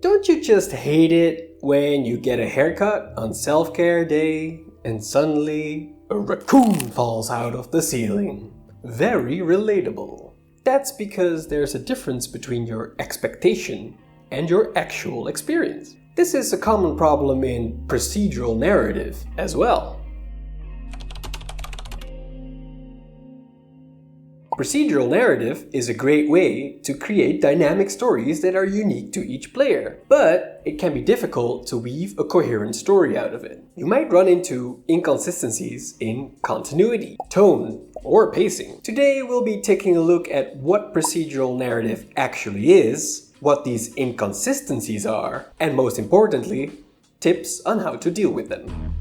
Don't you just hate it when you get a haircut on self-care day and suddenly a raccoon falls out of the ceiling? Very relatable. That's because there's a difference between your expectation and your actual experience. This is a common problem in procedural narrative as well. Procedural narrative is a great way to create dynamic stories that are unique to each player, but it can be difficult to weave a coherent story out of it. You might run into inconsistencies in continuity, tone, or pacing. Today we'll be taking a look at what procedural narrative actually is, what these inconsistencies are, and most importantly, tips on how to deal with them.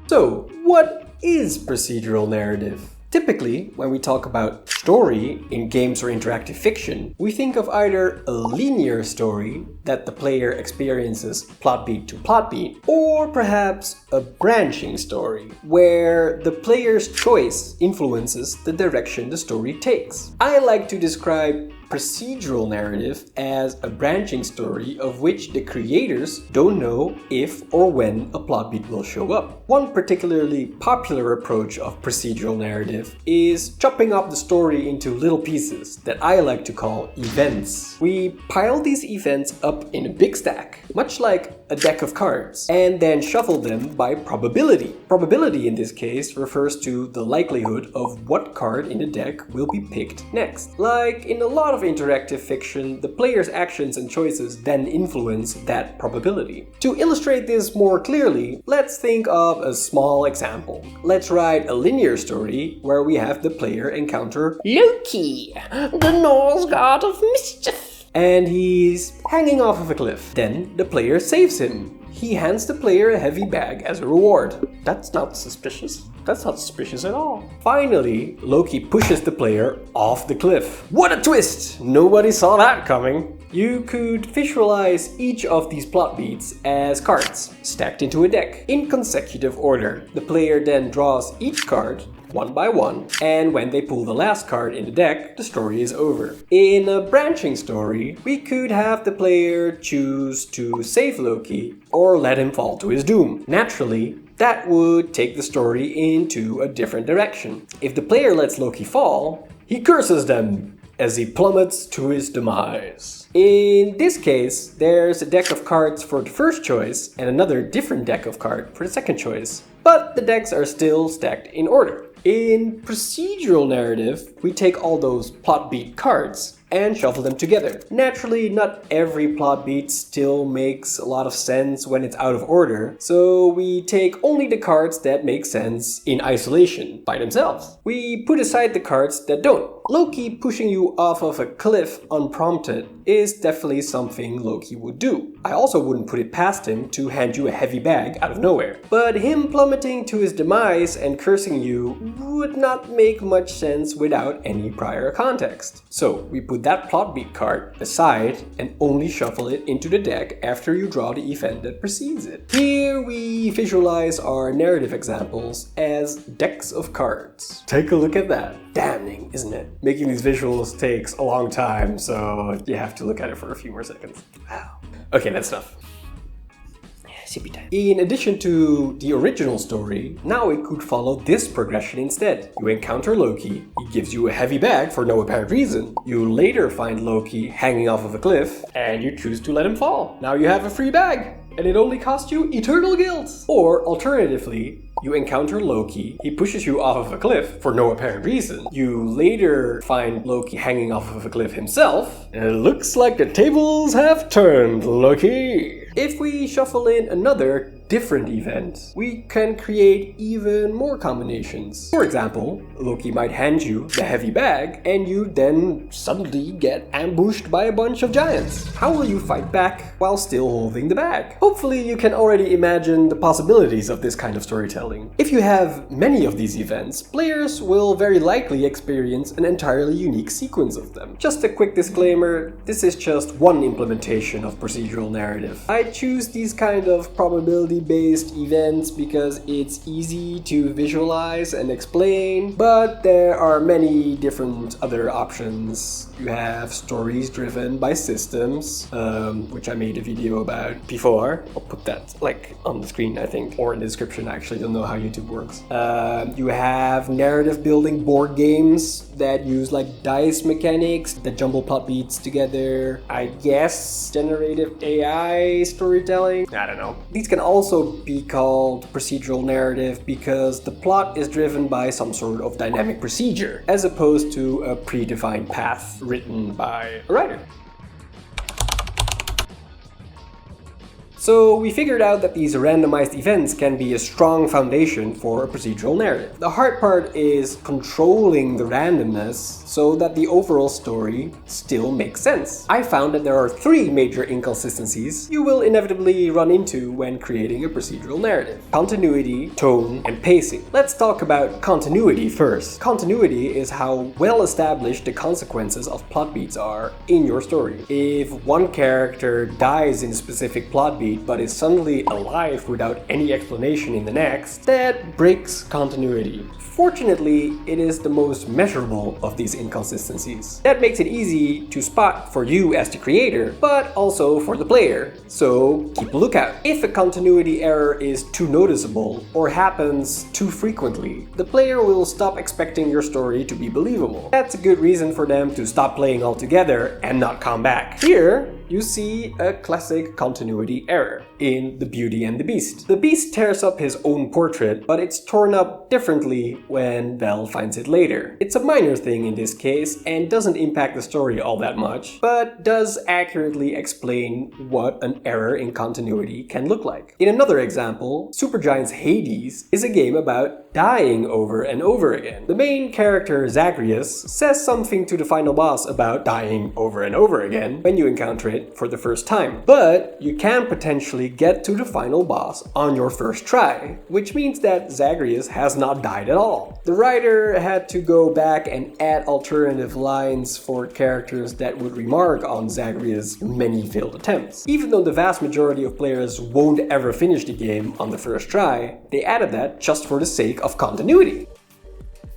So, what is procedural narrative? Typically, when we talk about story in games or interactive fiction, we think of either a linear story that the player experiences plot beat to plot beat, or perhaps a branching story where the player's choice influences the direction the story takes. I like to describe procedural narrative as a branching story of which the creators don't know if or when a plot beat will show up. One particularly popular approach of procedural narrative is chopping up the story into little pieces that I like to call events. We pile these events up in a big stack, much like a deck of cards, and then shuffle them by probability. Probability in this case refers to the likelihood of what card in the deck will be picked next. Like in a lot of interactive fiction, the player's actions and choices then influence that probability. To illustrate this more clearly, let's think of a small example. Let's write a linear story where we have the player encounter Loki, the Norse god of mischief, and he's hanging off of a cliff. Then the player saves him. He hands the player a heavy bag as a reward. That's not suspicious. That's not suspicious at all. Finally, Loki pushes the player off the cliff. What a twist! Nobody saw that coming. You could visualize each of these plot beats as cards stacked into a deck in consecutive order. The player then draws each card one by one, and when they pull the last card in the deck, the story is over. In a branching story, we could have the player choose to save Loki or let him fall to his doom. Naturally, that would take the story into a different direction. If the player lets Loki fall, he curses them as he plummets to his demise. In this case, there's a deck of cards for the first choice and another different deck of cards for the second choice, but the decks are still stacked in order. In procedural narrative, we take all those plot beat cards and shuffle them together. Naturally, not every plot beat still makes a lot of sense when it's out of order, so we take only the cards that make sense in isolation by themselves. We put aside the cards that don't. Loki pushing you off of a cliff unprompted is definitely something Loki would do. I also wouldn't put it past him to hand you a heavy bag out of nowhere. But him plummeting to his demise and cursing you would not make much sense without any prior context. So we put that plot beat card aside and only shuffle it into the deck after you draw the event that precedes it. Here we visualize our narrative examples as decks of cards. Take a look at that. Damning, isn't it? Making these visuals takes a long time, so you have to look at it for a few more seconds. Wow. Okay, that's enough. In addition to the original story, now it could follow this progression instead. You encounter Loki, he gives you a heavy bag for no apparent reason. You later find Loki hanging off of a cliff, and you choose to let him fall. Now you have a free bag, and it only costs you eternal guilt. Or alternatively, you encounter Loki, he pushes you off of a cliff for no apparent reason. You later find Loki hanging off of a cliff himself, and it looks like the tables have turned, Loki. If we shuffle in another different event, we can create even more combinations. For example, Loki might hand you the heavy bag, and you then suddenly get ambushed by a bunch of giants. How will you fight back while still holding the bag? Hopefully you can already imagine the possibilities of this kind of storytelling. If you have many of these events, players will very likely experience an entirely unique sequence of them. Just a quick disclaimer, this is just one implementation of procedural narrative. I choose these kind of probability-based events because it's easy to visualize and explain, but there are many different other options You have stories driven by systems, which I made a video about before. I'll put that like on the screen, I think, or in the description. I actually don't know how YouTube works. You have narrative building board games that use like dice mechanics that jumble plot beats together. I guess generative AI storytelling. I don't know. These can also be called procedural narrative because the plot is driven by some sort of dynamic procedure as opposed to a predefined path written by a writer. So we figured out that these randomized events can be a strong foundation for a procedural narrative. The hard part is controlling the randomness so that the overall story still makes sense. I found that there are 3 major inconsistencies you will inevitably run into when creating a procedural narrative: continuity, tone, and pacing. Let's talk about continuity first. Continuity is how well established the consequences of plot beats are in your story. If one character dies in a specific plot beat but is suddenly alive without any explanation in the next, that breaks continuity. Fortunately, it is the most measurable of these inconsistencies. That makes it easy to spot for you as the creator, but also for the player, so keep a lookout. If a continuity error is too noticeable or happens too frequently, the player will stop expecting your story to be believable. That's a good reason for them to stop playing altogether and not come back. Here, you see a classic continuity error in The Beauty and the Beast. The Beast tears up his own portrait, but it's torn up differently when Belle finds it later. It's a minor thing in this case and doesn't impact the story all that much, but does accurately explain what an error in continuity can look like. In another example, Supergiant's Hades is a game about dying over and over again. The main character, Zagreus, says something to the final boss about dying over and over again when you encounter it for the first time. But you can potentially get to the final boss on your first try, which means that Zagreus has not died at all. The writer had to go back and add alternative lines for characters that would remark on Zagreus' many failed attempts. Even though the vast majority of players won't ever finish the game on the first try, they added that just for the sake of continuity.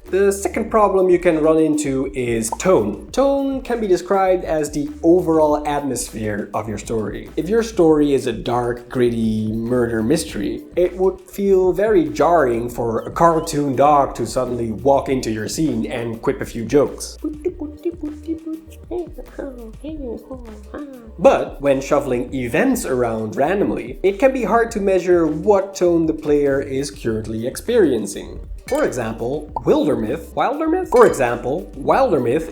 The second problem you can run into is tone. Tone can be described as the overall atmosphere of your story. If your story is a dark, gritty murder mystery, it would feel very jarring for a cartoon dog to suddenly walk into your scene and quip a few jokes. But when shuffling events around randomly, it can be hard to measure what tone the player is currently experiencing. For example, Wildermyth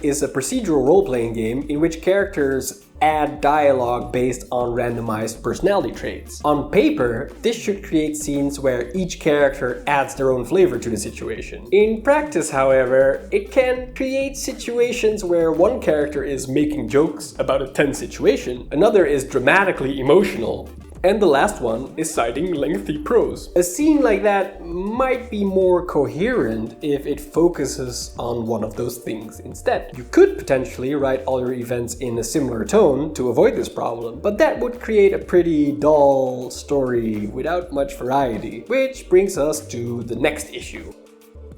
is a procedural role-playing game in which characters add dialogue based on randomized personality traits. On paper, this should create scenes where each character adds their own flavor to the situation. In practice, however, it can create situations where one character is making jokes about a tense situation, another is dramatically emotional, and the last one is citing lengthy prose. A scene like that might be more coherent if it focuses on one of those things instead. You could potentially write all your events in a similar tone to avoid this problem, but that would create a pretty dull story without much variety, which brings us to the next issue: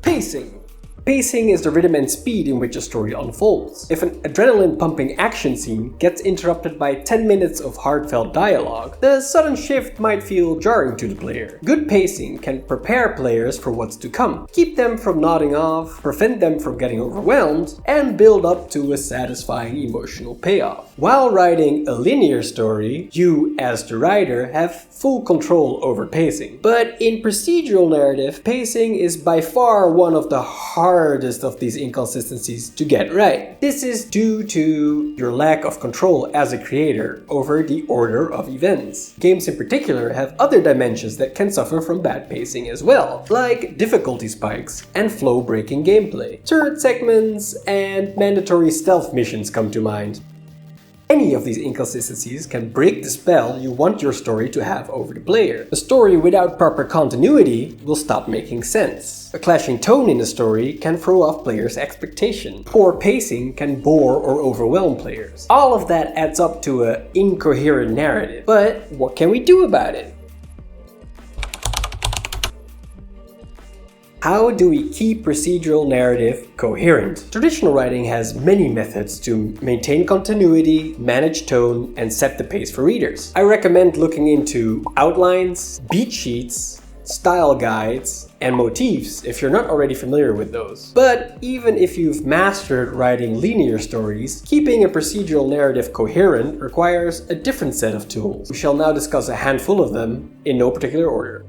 pacing. Pacing is the rhythm and speed in which a story unfolds. If an adrenaline-pumping action scene gets interrupted by 10 minutes of heartfelt dialogue, the sudden shift might feel jarring to the player. Good pacing can prepare players for what's to come, keep them from nodding off, prevent them from getting overwhelmed, and build up to a satisfying emotional payoff. While writing a linear story, you, as the writer, have full control over pacing. But in procedural narrative, pacing is by far one of the hardest of these inconsistencies to get right. This is due to your lack of control as a creator over the order of events. Games in particular have other dimensions that can suffer from bad pacing as well, like difficulty spikes and flow-breaking gameplay. Turret segments and mandatory stealth missions come to mind. Any of these inconsistencies can break the spell you want your story to have over the player. A story without proper continuity will stop making sense. A clashing tone in a story can throw off players' expectation. Poor pacing can bore or overwhelm players. All of that adds up to an incoherent narrative. But what can we do about it? How do we keep procedural narrative coherent? Traditional writing has many methods to maintain continuity, manage tone, and set the pace for readers. I recommend looking into outlines, beat sheets, style guides, and motifs if you're not already familiar with those. But even if you've mastered writing linear stories, keeping a procedural narrative coherent requires a different set of tools. We shall now discuss a handful of them in no particular order.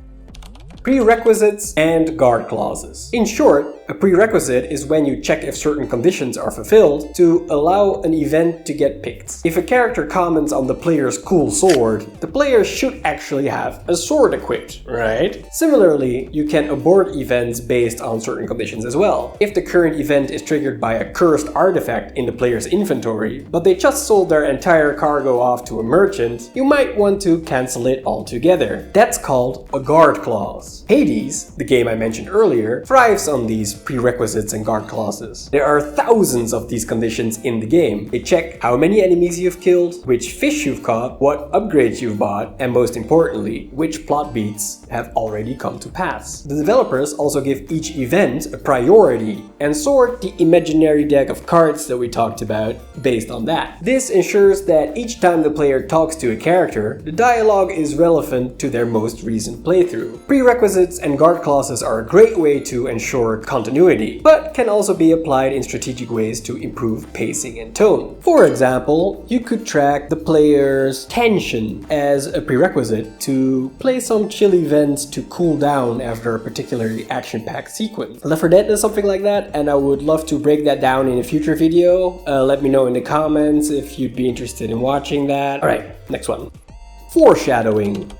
Prerequisites and guard clauses. In short, a prerequisite is when you check if certain conditions are fulfilled to allow an event to get picked. If a character comments on the player's cool sword, the player should actually have a sword equipped, right? Similarly, you can abort events based on certain conditions as well. If the current event is triggered by a cursed artifact in the player's inventory, but they just sold their entire cargo off to a merchant, you might want to cancel it altogether. That's called a guard clause. Hades, the game I mentioned earlier, thrives on these prerequisites and guard clauses. There are thousands of these conditions in the game. They check how many enemies you've killed, which fish you've caught, what upgrades you've bought, and most importantly, which plot beats have already come to pass. The developers also give each event a priority and sort the imaginary deck of cards that we talked about based on that. This ensures that each time the player talks to a character, the dialogue is relevant to their most recent playthrough. Prerequisites and guard clauses are a great way to ensure continuity, but can also be applied in strategic ways to improve pacing and tone. For example, you could track the player's tension as a prerequisite to play some chill events to cool down after a particularly action-packed sequence. Left 4 Dead does something like that, and I would love to break that down in a future video. Let me know in the comments if you'd be interested in watching that. Alright, next one. Foreshadowing.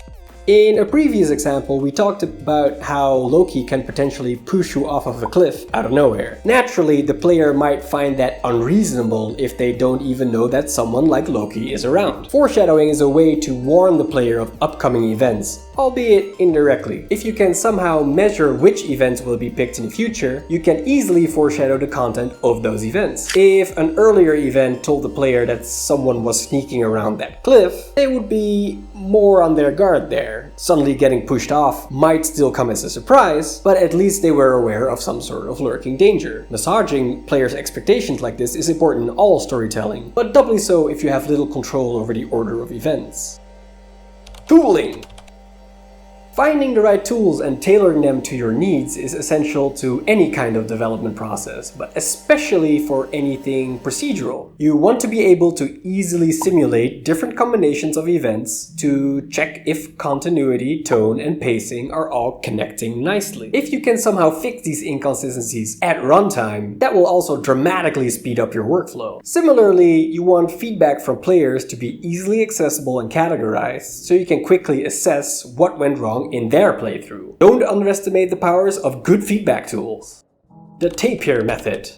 In a previous example, we talked about how Loki can potentially push you off of a cliff out of nowhere. Naturally, the player might find that unreasonable if they don't even know that someone like Loki is around. Foreshadowing is a way to warn the player of upcoming events, albeit indirectly. If you can somehow measure which events will be picked in the future, you can easily foreshadow the content of those events. If an earlier event told the player that someone was sneaking around that cliff, they would be more on their guard there. Suddenly getting pushed off might still come as a surprise, but at least they were aware of some sort of lurking danger. Massaging players' expectations like this is important in all storytelling, but doubly so if you have little control over the order of events. Tooling. Finding the right tools and tailoring them to your needs is essential to any kind of development process, but especially for anything procedural. You want to be able to easily simulate different combinations of events to check if continuity, tone, and pacing are all connecting nicely. If you can somehow fix these inconsistencies at runtime, that will also dramatically speed up your workflow. Similarly, you want feedback from players to be easily accessible and categorized, so you can quickly assess what went wrong in their playthrough. Don't underestimate the powers of good feedback tools. The TAPIR Method.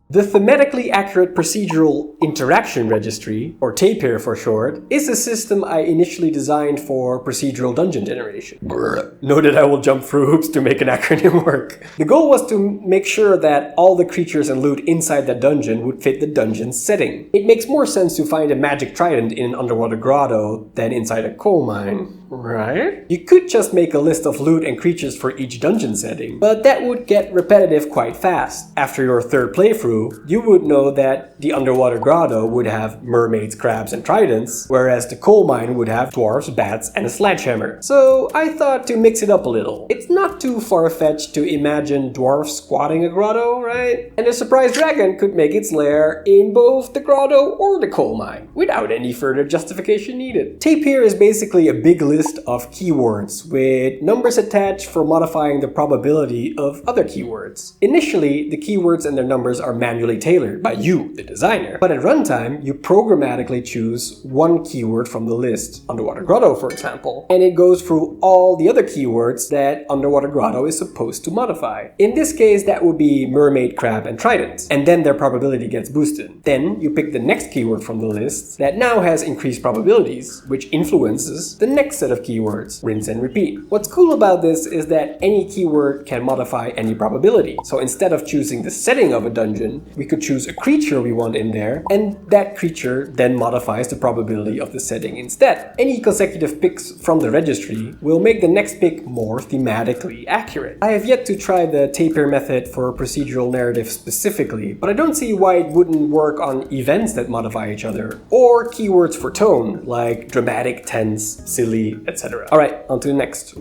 The thematically accurate procedural interaction registry, or TAPIR for short, is a system I initially designed for procedural dungeon generation. Know that I will jump through hoops to make an acronym work. The goal was to make sure that all the creatures and loot inside that dungeon would fit the dungeon's setting. It makes more sense to find a magic trident in an underwater grotto than inside a coal mine, right? You could just make a list of loot and creatures for each dungeon setting, but that would get repetitive quite fast. After your third playthrough, you would know that the underwater grotto would have mermaids, crabs, and tridents, whereas the coal mine would have dwarves, bats, and a sledgehammer. So I thought to mix it up a little. It's not too far-fetched to imagine dwarves squatting a grotto, right? And a surprise dragon could make its lair in both the grotto or the coal mine, without any further justification needed. TAPIR is basically a big list of keywords, with numbers attached for modifying the probability of other keywords. Initially, the keywords and their numbers are manually tailored by you, the designer. But at runtime, you programmatically choose one keyword from the list, underwater grotto for example, and it goes through all the other keywords that underwater grotto is supposed to modify. In this case, that would be mermaid, crab, and trident, and then their probability gets boosted. Then you pick the next keyword from the list that now has increased probabilities, which influences the next set set of keywords, rinse and repeat. What's cool about this is that any keyword can modify any probability. So instead of choosing the setting of a dungeon, we could choose a creature we want in there, and that creature then modifies the probability of the setting instead. Any consecutive picks from the registry will make the next pick more thematically accurate. I have yet to try the TAPIR method for procedural narrative specifically, but I don't see why it wouldn't work on events that modify each other, or keywords for tone, like dramatic, tense, silly, etc. Alright, on to the next.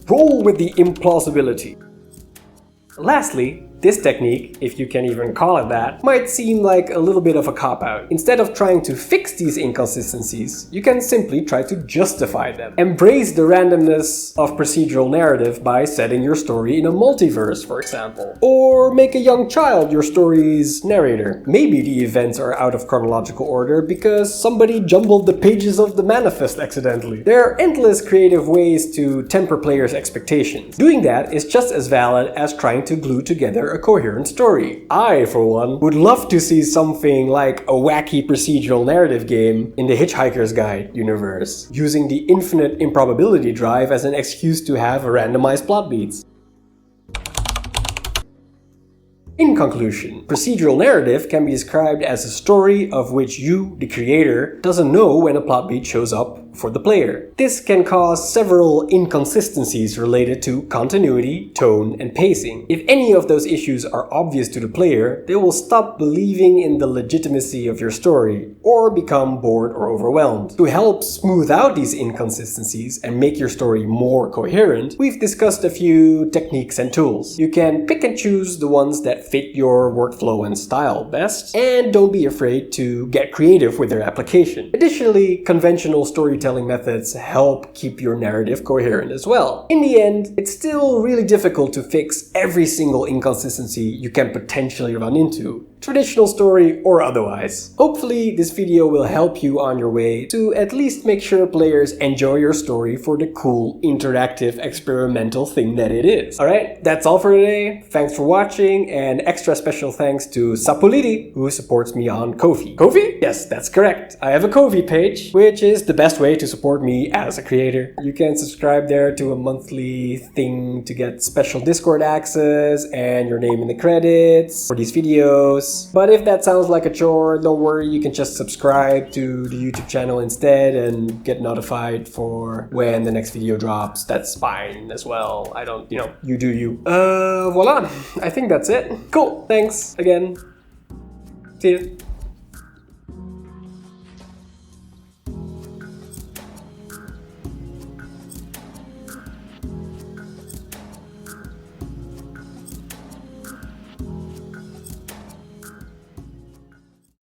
Roll with the implausibility. Lastly, this technique, if you can even call it that, might seem like a little bit of a cop-out. Instead of trying to fix these inconsistencies, you can simply try to justify them. Embrace the randomness of procedural narrative by setting your story in a multiverse, for example. Or make a young child your story's narrator. Maybe the events are out of chronological order because somebody jumbled the pages of the manifest accidentally. There are endless creative ways to temper players' expectations. Doing that is just as valid as trying to glue together a coherent story. I, for one, would love to see something like a wacky procedural narrative game in the Hitchhiker's Guide universe, using the infinite improbability drive as an excuse to have randomized plot beats. In conclusion, procedural narrative can be described as a story of which you, the creator, doesn't know when a plot beat shows up for the player. This can cause several inconsistencies related to continuity, tone, and pacing. If any of those issues are obvious to the player, they will stop believing in the legitimacy of your story, or become bored or overwhelmed. To help smooth out these inconsistencies and make your story more coherent, we've discussed a few techniques and tools. You can pick and choose the ones that fit your workflow and style best, and don't be afraid to get creative with their application. Additionally, conventional storytelling methods help keep your narrative coherent as well. In the end, it's still really difficult to fix every single inconsistency you can potentially run into, traditional story or otherwise. Hopefully, this video will help you on your way to at least make sure players enjoy your story for the cool, interactive, experimental thing that it is. Alright, that's all for today. Thanks for watching, and extra special thanks to Sapuliti, who supports me on Ko-fi. Ko-fi? Yes, that's correct. I have a Ko-fi page, which is the best way to support me as a creator. You can subscribe there to a monthly thing to get special Discord access and your name in the credits for these videos. But if that sounds like a chore, don't worry, you can just subscribe to the YouTube channel instead and get notified for when the next video drops. That's fine as well. I don't, you do you. Voila. I think that's it. Cool. Thanks again. See you.